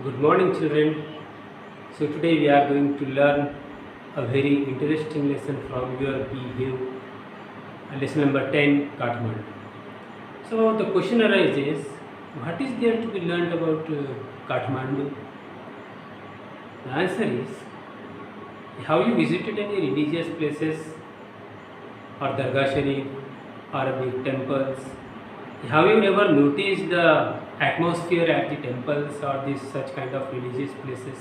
Good morning, children. So today we are going to learn a very interesting lesson from your Beehive, lesson number 10, Kathmandu. So the question arises, what is there to be learned about Kathmandu? The answer is, have you visited any religious places or Dargah Sharif or big temples? Have you ever noticed the atmosphere at the temples or these such kind of religious places?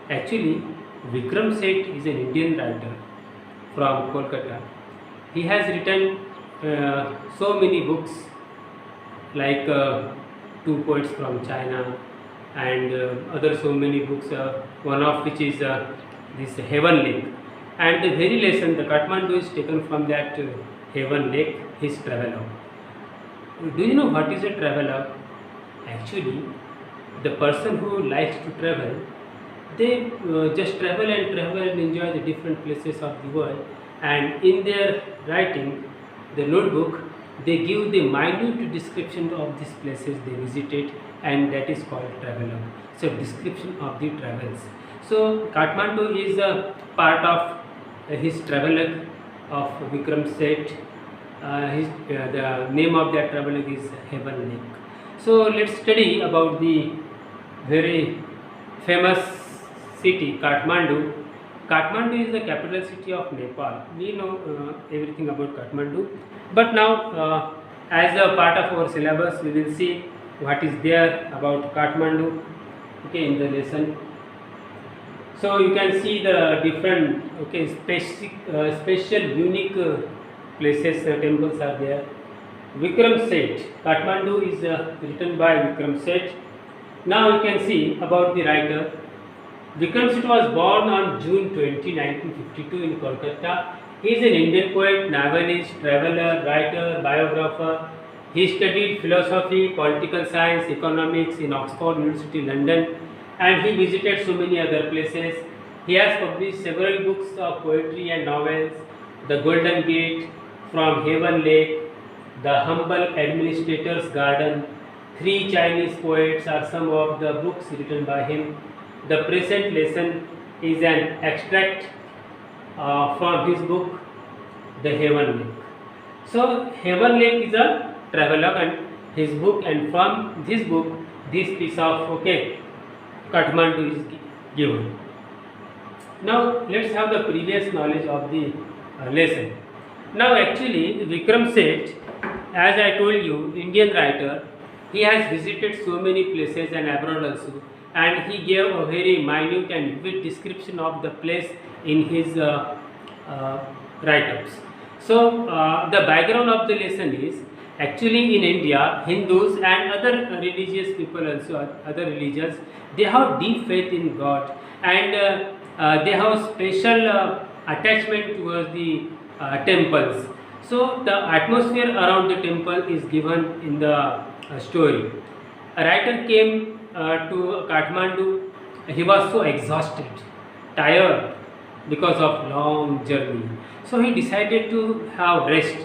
Actually, Vikram Seth is an Indian writer from Kolkata. He has written so many books like Two Poets from China and other so many books, one of which is this Heaven Lake. And the very lesson, the Kathmandu is taken from that Heaven Lake, his travelogue. Do you know what is a travelogue? Actually, the person who likes to travel, they just travel and enjoy the different places of the world, and in their writing, the notebook, they give the minute description of these places they visited, and that is called travelogue. So description of the travels. So Kathmandu is a part of his travelogue of Vikram Seth. The name of that travelogue is Heaven Lake. So let's study about the very famous city Kathmandu. Kathmandu is the capital city of Nepal. We know everything about Kathmandu, but now as a part of our syllabus we will see what is there about Kathmandu, okay, in the lesson. So you can see the different special unique places, temples are there. Vikram Seth, Kathmandu is written by Vikram Seth. Now you can see about the writer. Vikram Seth was born on June 20, 1952 in Kolkata. He is an Indian poet, novelist, traveler, writer, biographer. He studied philosophy, political science, economics in Oxford University, London, and he visited so many other places. He has published several books of poetry and novels. The Golden Gate, From Heaven Lake, The Humble Administrator's Garden, Three Chinese Poets are some of the books written by him. The present lesson is an extract from his book, The Heaven Lake. So Heaven Lake is a travelogue and his book, and from this book, this piece of Kathmandu is given. Now let's have the previous knowledge of the lesson. Now actually Vikram Seth, as I told you, Indian writer, he has visited so many places and abroad also, and he gave a very minute and vivid description of the place in his write-ups. So the background of the lesson is, actually in India, Hindus and other religious people also, other religions, they have deep faith in God, and they have special attachment towards the temples. So the atmosphere around the temple is given in the story. A writer came to Kathmandu. He was so exhausted, tired because of long journey. So he decided to have rest.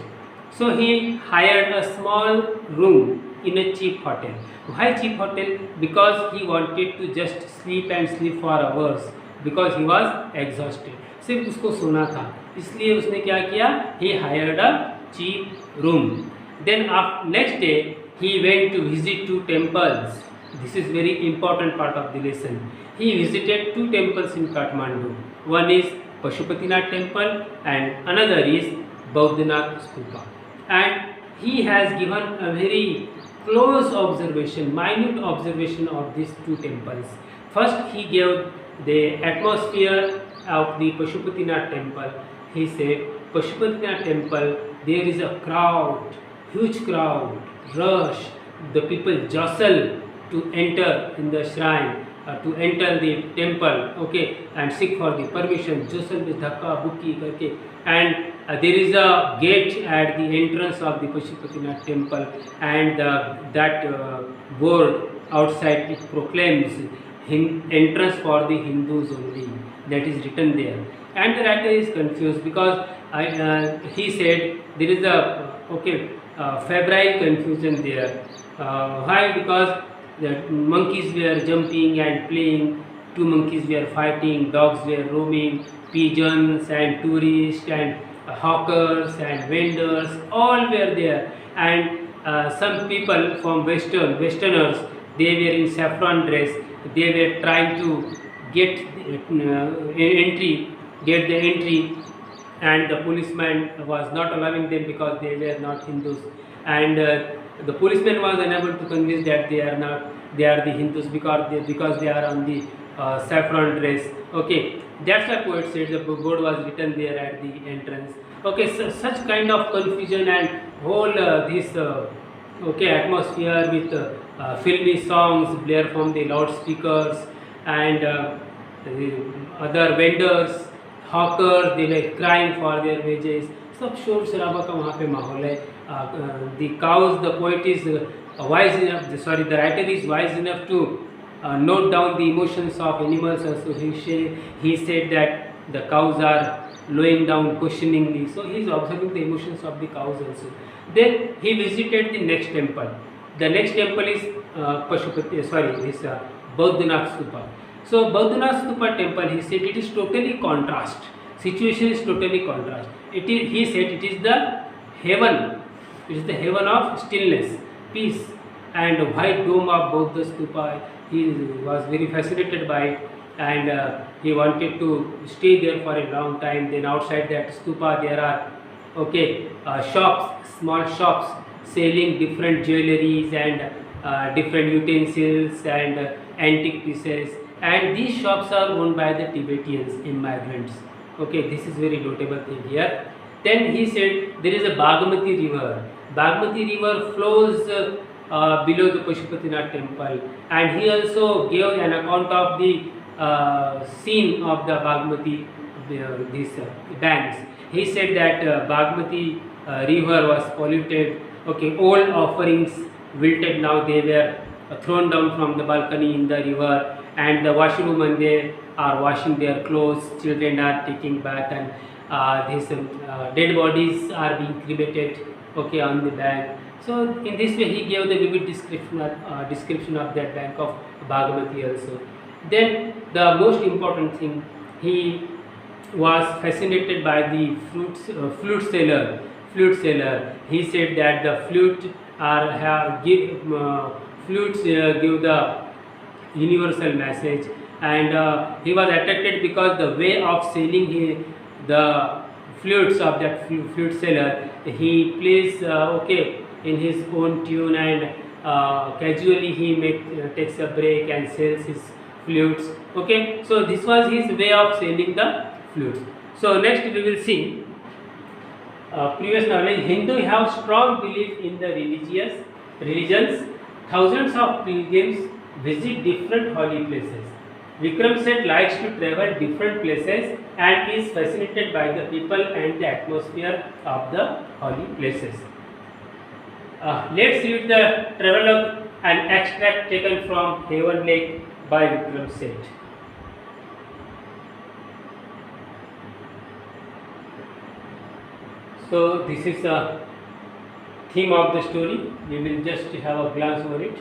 So he hired a small room in a cheap hotel. Why cheap hotel? Because he wanted to just sleep and sleep for hours, because he was exhausted. सिर्फ उसको सोना था, इसलिए उसने क्या किया? He hired a cheap room. Then next day he went to visit two temples. This is very important part of the lesson. He visited two temples in Kathmandu. One is Pashupatinath temple and another is Bauddhanath stupa. And he has given a very close observation, minute observation of these two temples. First he gave the atmosphere of the Pashupatinath temple. He said, Pashupatinath temple, there is a crowd, huge crowd, rush, the people jostle to enter in the shrine, to enter the temple, okay, and seek for the permission, jostle with dhakka, bukki karke, and there is a gate at the entrance of the Pashupatinath temple, and that board outside, it proclaims entrance for the Hindus only. That is written there, and the writer is confused because he said there is a febrile confusion there. Why? Because The monkeys were jumping and playing. Two monkeys were fighting. Dogs were roaming. Pigeons and tourists and hawkers and vendors all were there. And some people from Westerners, they were in saffron dress. They were trying to get get the entry, and the policeman was not allowing them because they were not Hindus. And the policeman was unable to convince that they are the Hindus because they are on the saffron dress. Okay, that's why poet said the board was written there at the entrance. Okay, so such kind of confusion and whole this atmosphere with filmy songs blare from the loudspeakers, and the other vendors, hawkers, they were crying for their wages. सब शोर शराबा का वहाँ पे माहौल है. The cows, the poet is wise enough, the writer is wise enough to note down the emotions of animals also. He said that the cows are lowing down questioningly, so he is observing the emotions of the cows also. Then he visited the next temple. The next temple is Bauddhanath Stupa. So Bauddhanath Stupa temple, he said it is totally contrast. Situation is totally contrast. He said it is the heaven. It is the heaven of stillness, peace, and white dome of Buddha Stupa. He was very fascinated by it, and he wanted to stay there for a long time. Then outside that stupa there are shops, small shops selling different jewelries and different utensils and antique pieces, and these shops are owned by the Tibetans immigrants. Okay, this is very notable thing here. Then he said there is a Bagmati river. Bagmati river flows below the Pashupatinath temple, and he also gave an account of the scene of the Bagmati these banks. He said that Bagmati river was polluted. Okay, old offerings wilted now, they were thrown down from the balcony in the river, and the washwomen they are washing their clothes, children are taking bath, and these dead bodies are being cremated on the bank. So in this way he gave the vivid description of that bank of Bhagavati also. Then the most important thing, he was fascinated by the flute seller. He said that the flutes give the universal message, and he was attracted because the way of selling the flutes of that flute seller, he plays in his own tune, and casually he takes a break and sells his flutes. Okay, so this was his way of selling the flutes. So next we will see previous knowledge. Hindu have strong belief in the religions. Thousands of pilgrims visit different holy places. Vikram Seth likes to travel different places and is fascinated by the people and the atmosphere of the holy places. Let's read the travelogue, an extract taken from Heaven Lake by Vikram Seth. So this is the theme of the story. We will just have a glance over it.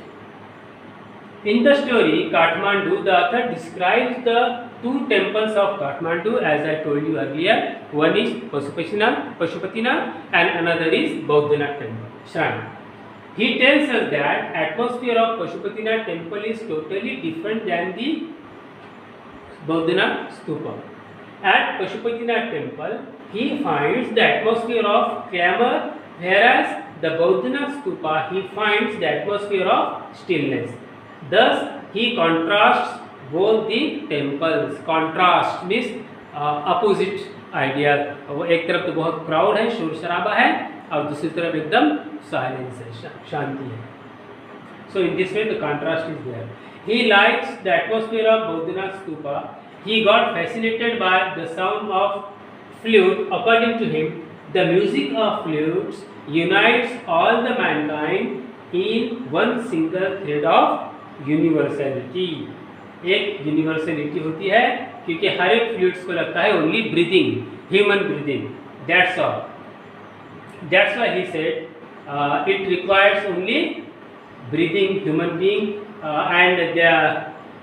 In the story Kathmandu, the author describes the two temples of Kathmandu, as I told you earlier. One is Pashupatinath and another is Bauddhanath temple, shrine. He tells us that atmosphere of Pashupatinath temple is totally different than the Bauddhanath stupa. At Pashupatinath temple, he finds the atmosphere of clamor, whereas the Bauddhanath stupa, he finds the atmosphere of stillness. Thus, he contrasts both the temples. Contrast means opposite idea. एक तरफ तो बहुत crowd है, शोर शराबा है, और दूसरी तरफ एकदम साइलेंस है, शांति है. So in this way the contrast is there. He likes the atmosphere of Bauddhanath stupa. He got fascinated by the sound of flute. According to him, the music of flutes unites all the mankind in one single thread of universality. एक universality होती है क्योंकि हर एक fluids को लगता है only breathing, human breathing, that's all. That's why he said it requires only breathing human being and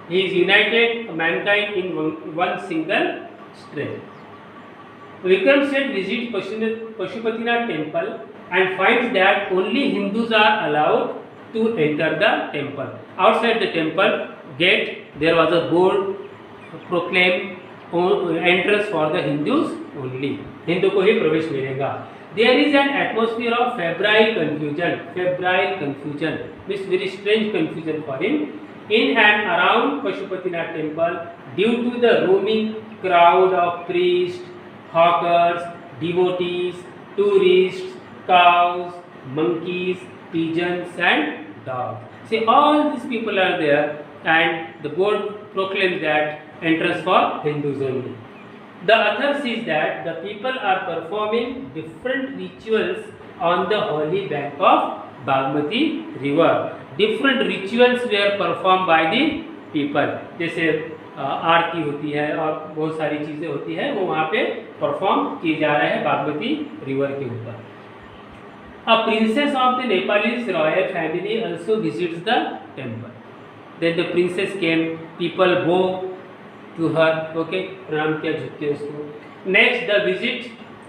he is united mankind in one single strength. Vikram Seth visits Pashupatinath temple and finds that only Hindus are allowed to enter the temple. Outside the temple gate there was a board proclaimed entrance for the Hindus only. Hindu को ही प्रवेश मिलेगा. There is an atmosphere of febrile confusion, means very strange confusion for him in and around Pashupatinath temple due to the roaming crowd of priests, hawkers, devotees, tourists, cows, monkeys, pigeons and dogs. See, all these people are there and the board proclaims that entrance for Hindus only. The author says that the people are performing different rituals on the holy bank of Bagmati river. Different rituals were performed by the people. जैसे आरती होती है और बहुत सारी चीज़ें होती है वो वहाँ पे परफॉर्म किए जा रहे हैं बागमती रिवर के ऊपर. A princess of the Nepalese royal family also visits the temple. Then the princess came, people bow to her, okay, प्रणाम किया झुकते उसको.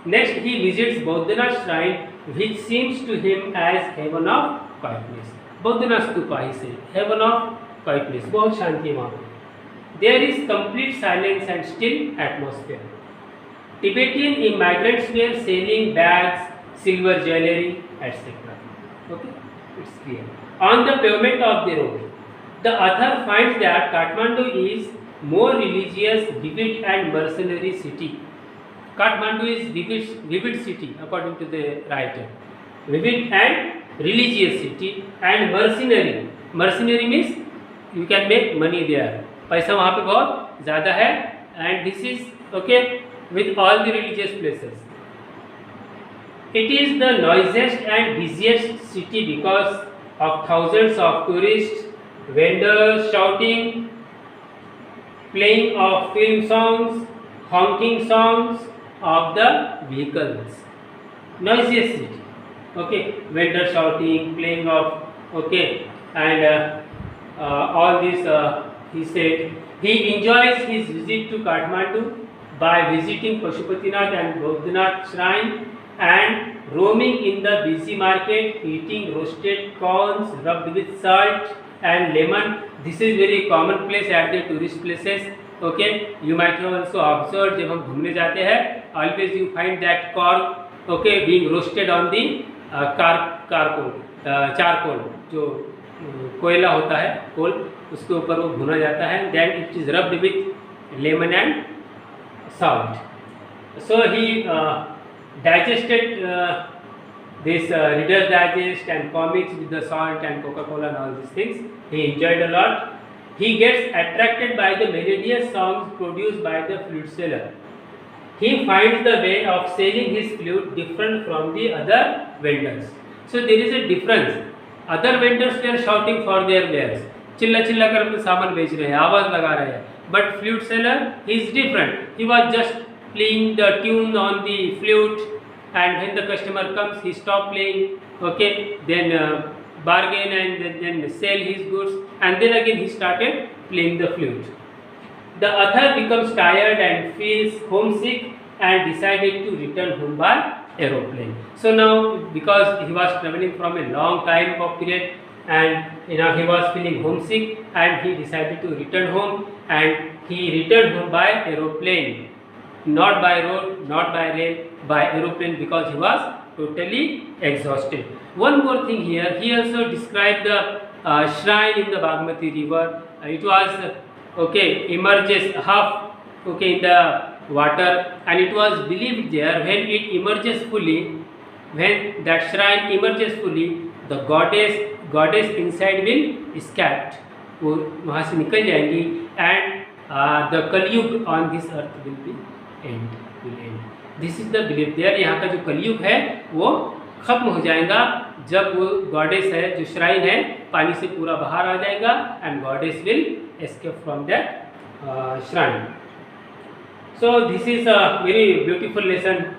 Next he visits Bodhanath shrine, which seems to him as heaven of quietness. Bodhanath stupa ही से heaven of quietness, बहुत शांति है वहाँ पे. There is complete silence and still atmosphere. Tibetan immigrants were selling bags, silver jewelry, etc. Okay, it's clear. On the pavement of the road, the author finds that Kathmandu is more religious, vivid and mercenary city. Kathmandu is vivid city according to the writer. Vivid and religious city and mercenary. Mercenary means you can make money there. पैसा वहाँ पे बहुत ज़्यादा है and this is okay with all the religious places. It is the noisiest and busiest city because of thousands of tourists, vendors shouting, playing of film songs, honking songs of the vehicles. Noisiest city. Okay, vendors shouting, playing of, okay, and all this. He said he enjoys his visit to Kathmandu by visiting Pashupatinath and Bodhanath shrine and roaming in the busy market, eating roasted corns rubbed with salt and lemon. This is very common place at the tourist places. Okay, you might have also observed जब हम घूमने जाते हैं, always you find that corn, okay, being roasted on the charcoal, जो कोयला होता है, कोल, उसके ऊपर वो भुना जाता है. Then it is rubbed with lemon and salt. So he digested this Reader's Digest and comics with the salt and Coca-Cola and all these things. He enjoyed a lot. He gets attracted by the melodious songs produced by the flute seller. He finds the way of selling his flute different from the other vendors. So there is a difference. Other vendors were shouting for their wares. चिल्ला चिल्ला कर अपने सामान बेच रहे हैं, आवाज़ लगा रहे हैं. But flute seller, he is different. He was just playing the tune on the flute, and when the customer comes, he stop playing. Okay, then bargain and then sell his goods, and then again he started playing the flute. The author becomes tired and feels homesick and decided to return home by aeroplane. So now, because he was traveling from a long time of period, and he was feeling homesick, and he decided to return home, and he returned home by aeroplane, not by road, not by rail, by aeroplane, because he was totally exhausted. One more thing here, he also described the shrine in the Bagmati river. It was okay, emerges half okay in the water, and it was believed there when it emerges fully, when that shrine emerges fully, the goddess inside will escape, वो वहाँ से निकल जाएंगी, and the कलयुग on this earth will be end. This is the belief there. यहाँ का जो कलयुग है वो खत्म हो जाएगा जब वो गॉडेस है, जो श्राइन है, पानी से पूरा बाहर आ जाएगा, and goddess will escape from that shrine. So this is a very beautiful lesson.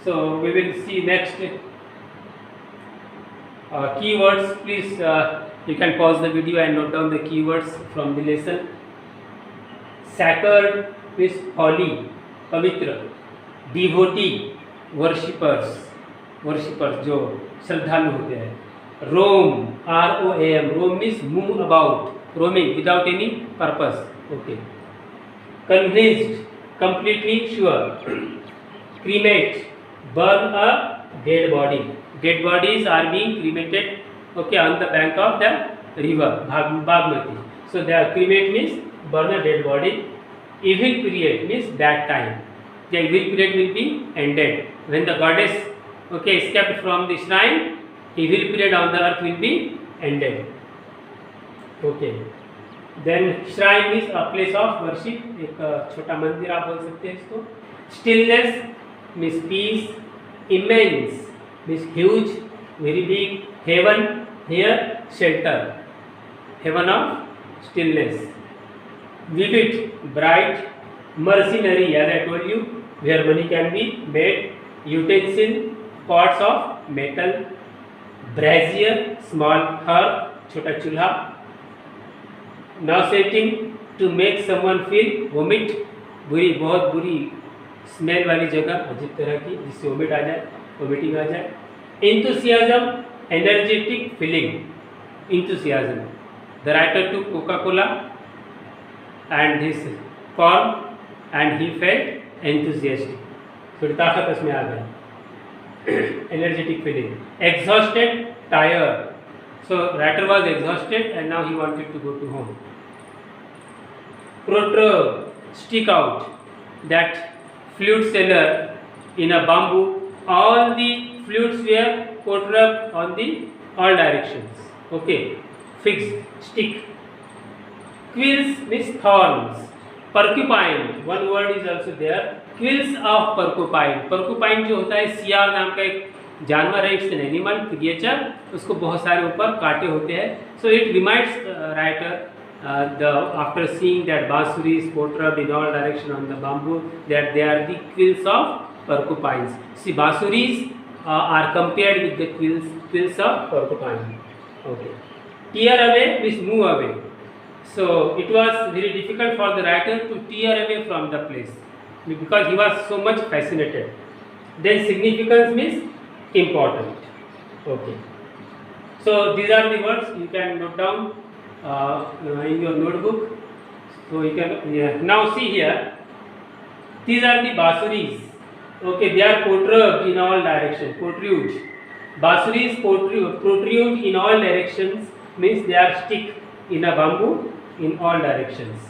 So we will see next keywords. Please You can pause the video and note down the keywords from the lesson. Sacred means holy, पवित्र. Devotee, worshippers जो श्रद्धालु होते हैं. Roam, R-O-A-M, roam means move about, roaming without any purpose. Okay. Convinced, completely sure. Cremate, burn a dead body. Dead bodies are being cremated, okay, on the bank of the river Bagmati. So the cremate means burn a dead body. Evil period means bad time. The evil period will be ended when the goddess, okay, escaped from the shrine. Evil period on the earth will be ended. Okay. Then shrine means a place of worship. एक छोटा मंदिर आप बोल सकते हैं इसको. Stillness means peace. Immense means huge, very big. Heaven, here shelter, heaven of stillness. Vivid, bright. Mercenary, as I told you, where money can be made. Utensil, pots of metal. Brazier, small hearth, छोटा चूल्हा. Nauseating, to make someone feel. Vomit, बुरी, बहुत बुरी smell वाली जगह, अजीब तरह की, जिससे वोमिट आ जाए, वोमिटिंग आ जाए. Enthusiasm, energetic feeling. Enthusiasm. The writer took Coca-Cola and his corn and he felt enthusiastic. थोड़ी ताकत उसमें आ गई. Energetic feeling. Exhausted, tired. So writer was exhausted and now he wanted to go to home. Protrude, stick out. That flute seller in a bamboo, all the flutes were protrude on the all directions. Okay, fixed, stick. Quills means thorns. Porcupine, one word is also there. Quills of porcupine. Porcupine जो होता है सियार नाम का एक जानवर है, it's an animal creature. उसको बहुत सारे ऊपर कांटे होते हैं. So it reminds writer after seeing that basuris protrude in all direction on the bamboo, that they are the quills of porcupines. See, basuris are compared with the quills of porcupine. Okay. Tear away means move away. So it was very difficult for the writer to tear away from the place because he was so much fascinated. Then significance means important. Okay. So these are the words you can note down in your notebook. So you can now see here. These are the basuris. Okay, they are protrude in all directions. Protrude. Basuris protrude in all directions means they are stick in a bamboo in all directions.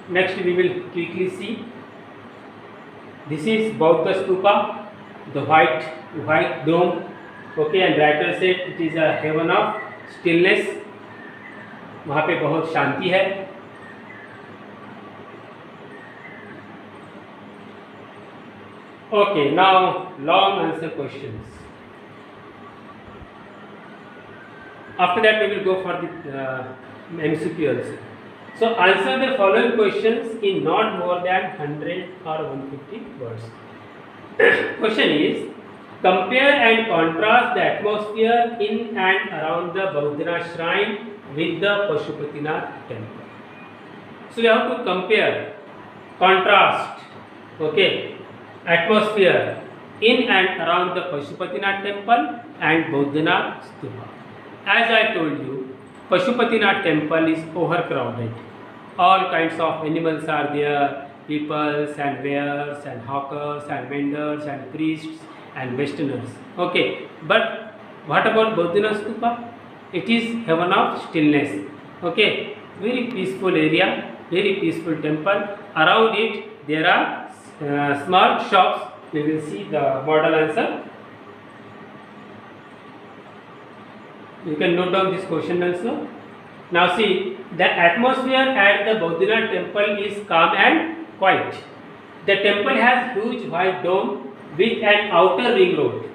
Next we will quickly see. This is Bauddha Stupa, the white dome. Okay, and writer said it is a heaven of stillness. वहाँ पे बहुत शांति है. Okay, now long answer questions. After that we will go for the MCQ also. So answer the following questions in not more than 100 or 150 words. Question is, compare and contrast the atmosphere in and around the Bauddhanath shrine with the Pashupatinath temple. So we have to compare, contrast, okay, atmosphere in and around the Pashupatinath temple and Bauddhanath stupa. As I told you, Pashupatinath temple is overcrowded. All kinds of animals are there, peoples and wares and hawkers and vendors and priests and westerners. Okay, but what about Bauddhanath stupa? It is heaven of stillness. Okay, very peaceful area, very peaceful temple. Around it there are small shops. We will see the model answer. You can note down this question also. Now see, the atmosphere at the Bauddhanath temple is calm and quiet. The temple has huge white dome with an outer ring road.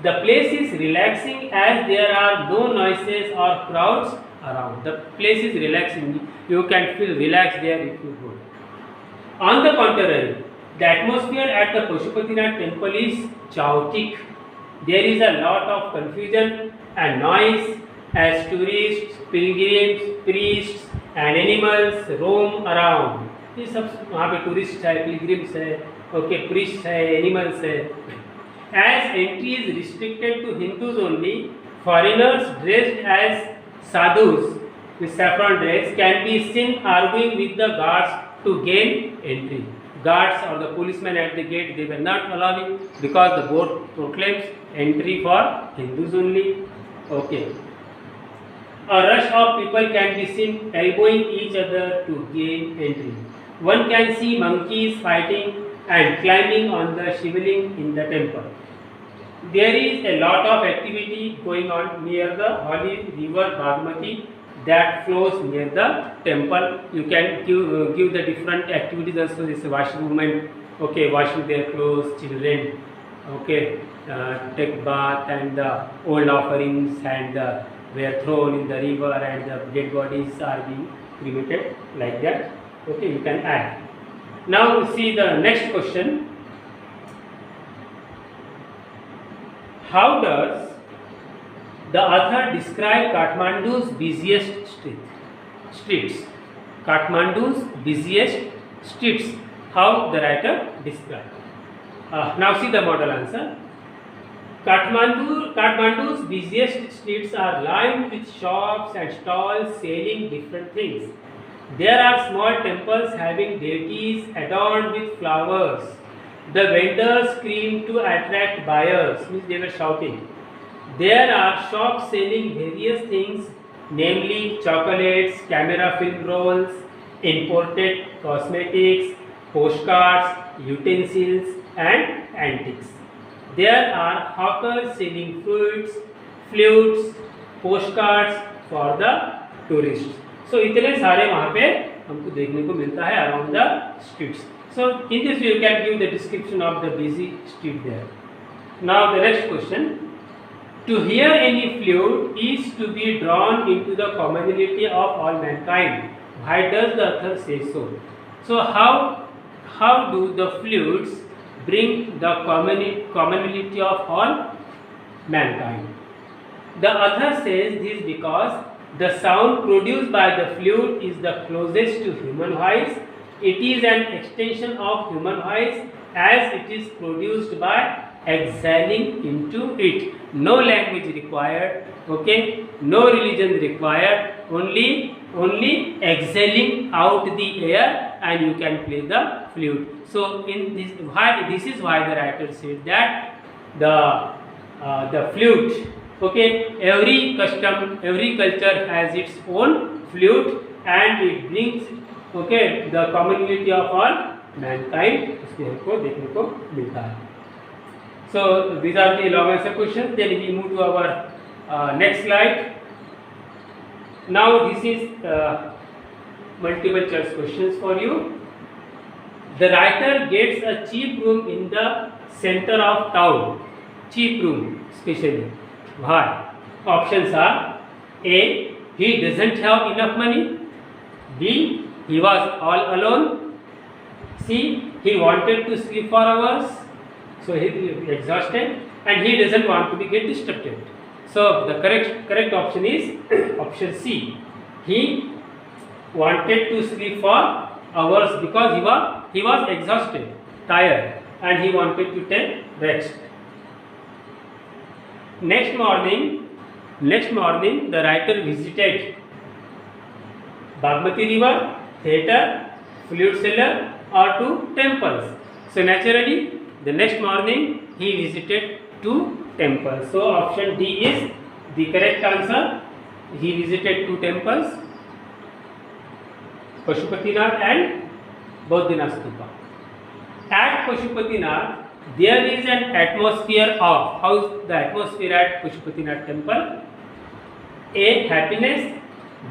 The place is relaxing as there are no noises or crowds around. The place is relaxing. You can feel relaxed there if you go. On the contrary, the atmosphere at the Pashupatinath temple is chaotic, there is a lot of confusion and noise as tourists, pilgrims, priests and animals roam around. ये सब वहाँ पे tourist है, pilgrims है, okay, priest है, animals है. As entry is restricted to Hindus only, foreigners dressed as sadhus with saffron dress can be seen arguing with the guards to gain entry. Guards or the policemen at the gate, they were not allowing because the board proclaims entry for Hindus only. Okay. A rush of people can be seen elbowing each other to gain entry. One can see monkeys fighting and climbing on the shivling in the temple. There is a lot of activity going on near the holy river Bagmati that flows near the temple. You can give the different activities also. This washing women, okay, washing their clothes, children, okay, take bath, and the old offerings and were thrown in the river and the dead bodies are being cremated like that. Okay, you can add. Now see the next question. How does the author describe Kathmandu's busiest streets? Kathmandu's busiest streets. How the writer describes. Now see the model answer. Kathmandu's busiest streets are lined with shops and stalls selling different things. There are small temples having deities adorned with flowers. The vendors scream to attract buyers, means they were shouting. There are shops selling various things, namely chocolates, camera film rolls, imported cosmetics, postcards, utensils and antiques. There are hawkers selling fruits, flutes, postcards for the tourists. So इतने सारे वहाँ पे हमको देखने को मिलता है around the streets. So in this you can give the description of the busy street there. Now the next question. To hear any flute is to be drawn into the commonality of all mankind. Why does the author say so? So how do the flutes bring the commonality of all mankind? The author says this because the sound produced by the flute is the closest to human voice. It is an extension of human voice as it is produced by exhaling into it. No language required, okay, no religion required, only exhaling out the air and you can play the flute. So in this is why the writer said that the flute, okay, every custom, every culture has its own flute and it brings, okay, the commonality of all mankind. इसमें हमको देखने को मिलता है. So these are the long answer questions. Then we move to our next slide. Now this is multiple choice questions for you. The writer gets a cheap room in the center of town. Cheap room, especially. Why? Options are: A. He doesn't have enough money. B. He was all alone. C. He wanted to sleep for hours, so he is exhausted, and he doesn't want to get distracted. So the correct option is option C. He wanted to sleep for hours because he was exhausted, tired, and he wanted to take rest. Next morning, the writer visited Bagmati river, theatre, flute seller, or two temples. So naturally, the next morning he visited two temples. So option D is the correct answer. He visited two temples, Pashupatinath and Bodhinath Stupa. At Pashupatinath, there is an atmosphere of, how is the atmosphere at Pashupatinath temple? A. Happiness,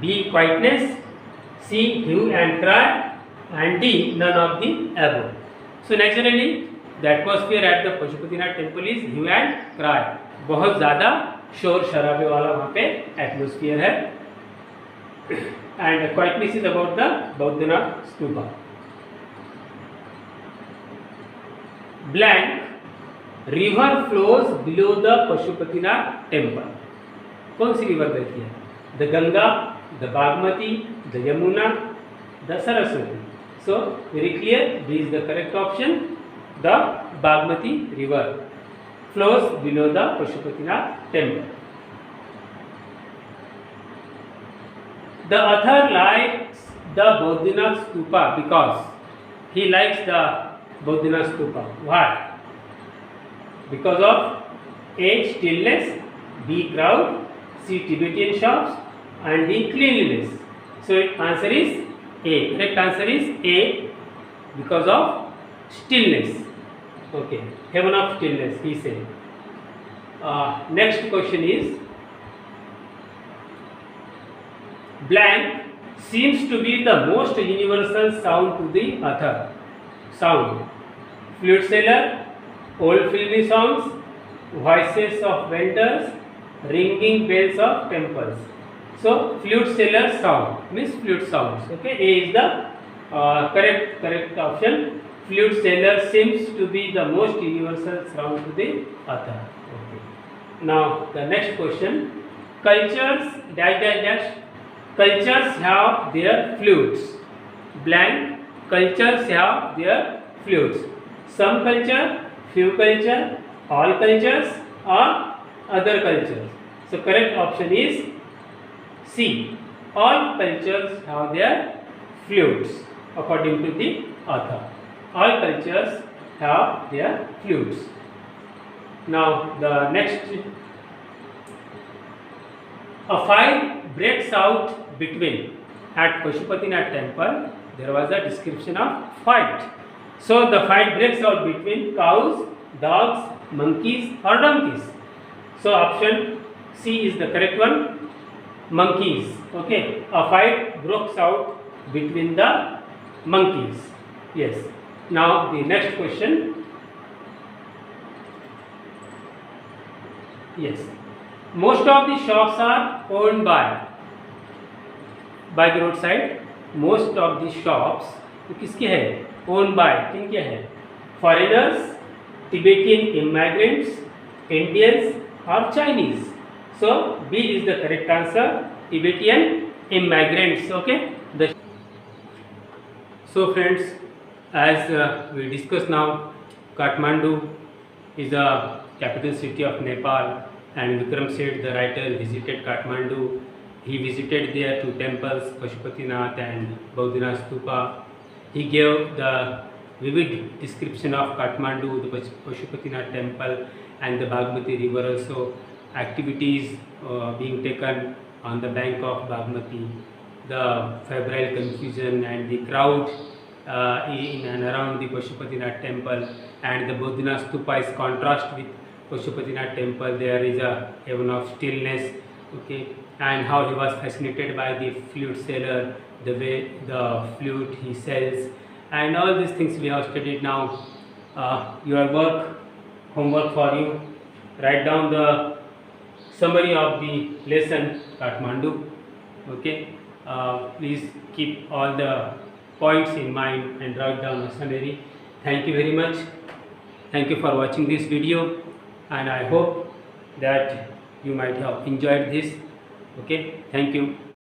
B. Quietness, C. Hue and cry, and D. None of the above. So naturally, the atmosphere at the Pashupatinath temple is hue and cry. बहुत ज़्यादा शोर शराबे वाला वहाँ पे atmosphere है. And quietness is about the Bodhinath Stupa. Blank river flows below the Pashupatinath temple. कौन सी river देखिए? The Ganga, the Bagmati, the Yamuna, the Saraswati. So very clear, this is the correct option. The Bagmati river flows below the Pashupatinath temple. The author likes the Bodhinath stupa because he likes the Bodhinath stupa. Why? Because of A. stillness, B. crowd, C. Tibetan shops, and D. cleanliness. So answer is A. Correct answer is A, because of stillness. Okay, heaven of stillness, he said. Next question is, blank seems to be the most universal sound to the author. Sound: flute seller, old filmy songs, voices of vendors, ringing bells of temples. So flute seller sound means flute sounds. Okay, A is the correct option. Flute seller seems to be the most universal sound to the author. Okay. Now the next question: cultures dash dash dash. Cultures have their flutes. Blank. Cultures have their flutes. Some culture, few culture, all cultures, or other cultures. So correct option is C. All cultures have their flutes according to the author. All cultures have their flutes. Now the next, a fight breaks out between, at Pashupatinath temple there was a description of fight. So the fight breaks out between cows, dogs, monkeys, or donkeys. So option C is the correct one. Monkeys. Okay, a fight broke out between the monkeys. Yes. Now the next question. Yes. Most of the shops are owned by the roadside. Most of the shops तो किसके हैं? Owned by, किनके हैं? Foreigners, Tibetan immigrants, Indians, or Chinese. So B is the correct answer. Tibetan immigrants. Okay. So friends, as we discussed now, Kathmandu is the capital city of Nepal, and Vikram Seth, the writer, visited Kathmandu. He visited there two temples, Pashupatinath and Bodhinath Stupa. He gave the vivid description of Kathmandu, the Pashupatinath temple, and the Bagmati river also. Activities being taken on the bank of Bagmati, the febrile confusion and the crowd in and around the Pashupatinath temple, and the Bodhinath Stupa is contrast with Pashupatinath temple. There is a heaven of stillness. Okay, and how he was fascinated by the flute seller, the way the flute he sells, and all these things we have studied now. Your homework for you: write down the summary of the lesson Kathmandu. Okay, please keep all the points in mind and write down a summary. Thank you very much. Thank you for watching this video, and I hope that you might have enjoyed this. Okay, thank you.